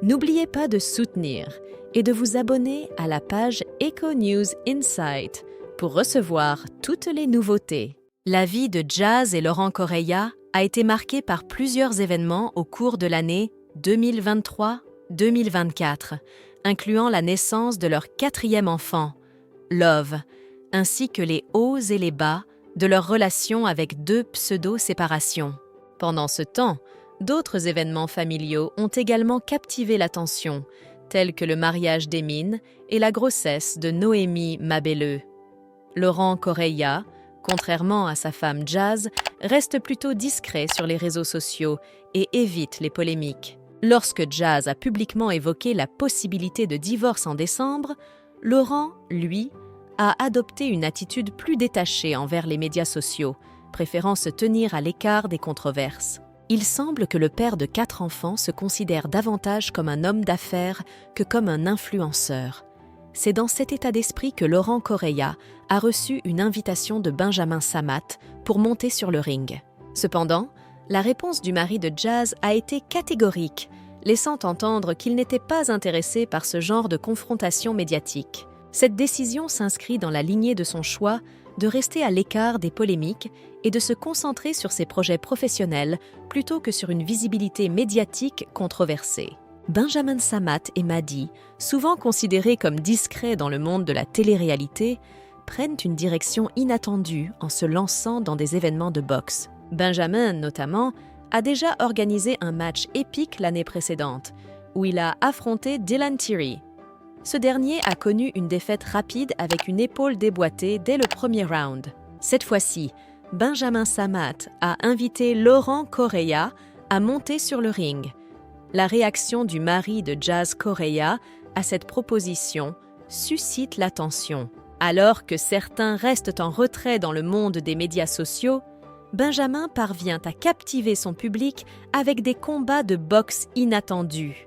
N'oubliez pas de soutenir et de vous abonner à la page Eco News Insight pour recevoir toutes les nouveautés. La vie de Jazz et Laurent Correia a été marquée par plusieurs événements au cours de l'année 2023-2024, incluant la naissance de leur 4e enfant, Love, ainsi que les hauts et les bas de leur relation avec 2 pseudo-séparations. Pendant ce temps, d'autres événements familiaux ont également captivé l'attention, tels que le mariage d'Emin et la grossesse de Noémie Mabelleux. Laurent Correia, contrairement à sa femme Jazz, reste plutôt discret sur les réseaux sociaux et évite les polémiques. Lorsque Jazz a publiquement évoqué la possibilité de divorce en décembre, Laurent, lui, a adopté une attitude plus détachée envers les médias sociaux, préférant se tenir à l'écart des controverses. Il semble que le père de 4 enfants se considère davantage comme un homme d'affaires que comme un influenceur. C'est dans cet état d'esprit que Laurent Correia a reçu une invitation de Benjamin Samat pour monter sur le ring. Cependant, la réponse du mari de Jazz a été catégorique, laissant entendre qu'il n'était pas intéressé par ce genre de confrontation médiatique. Cette décision s'inscrit dans la lignée de son choix de rester à l'écart des polémiques et de se concentrer sur ses projets professionnels plutôt que sur une visibilité médiatique controversée. Benjamin Samat et Madi, souvent considérés comme discrets dans le monde de la télé-réalité, prennent une direction inattendue en se lançant dans des événements de boxe. Benjamin, notamment, a déjà organisé un match épique l'année précédente, où il a affronté Dylan Thierry. Ce dernier a connu une défaite rapide avec une épaule déboîtée dès le premier round. Cette fois-ci, Benjamin Samat a invité Laurent Correia à monter sur le ring. La réaction du mari de Jazz Correia à cette proposition suscite l'attention. Alors que certains restent en retrait dans le monde des médias sociaux, Benjamin parvient à captiver son public avec des combats de boxe inattendus.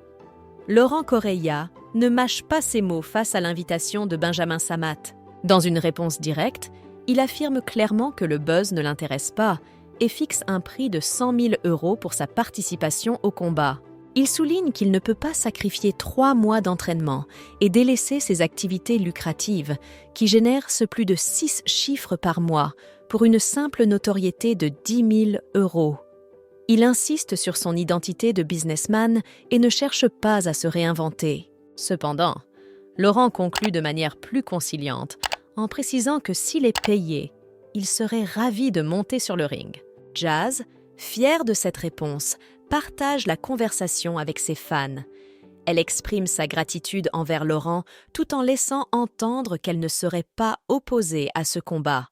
Laurent Correia ne mâche pas ses mots face à l'invitation de Benjamin Samat. Dans une réponse directe, il affirme clairement que le buzz ne l'intéresse pas et fixe un prix de 100 000 € pour sa participation au combat. Il souligne qu'il ne peut pas sacrifier 3 mois d'entraînement et délaisser ses activités lucratives, qui génèrent ce plus de 6 chiffres par mois, pour une simple notoriété de 10 000 €. Il insiste sur son identité de businessman et ne cherche pas à se réinventer. Cependant, Laurent conclut de manière plus conciliante, en précisant que s'il est payé, il serait ravi de monter sur le ring. Jazz, fière de cette réponse, partage la conversation avec ses fans. Elle exprime sa gratitude envers Laurent tout en laissant entendre qu'elle ne serait pas opposée à ce combat.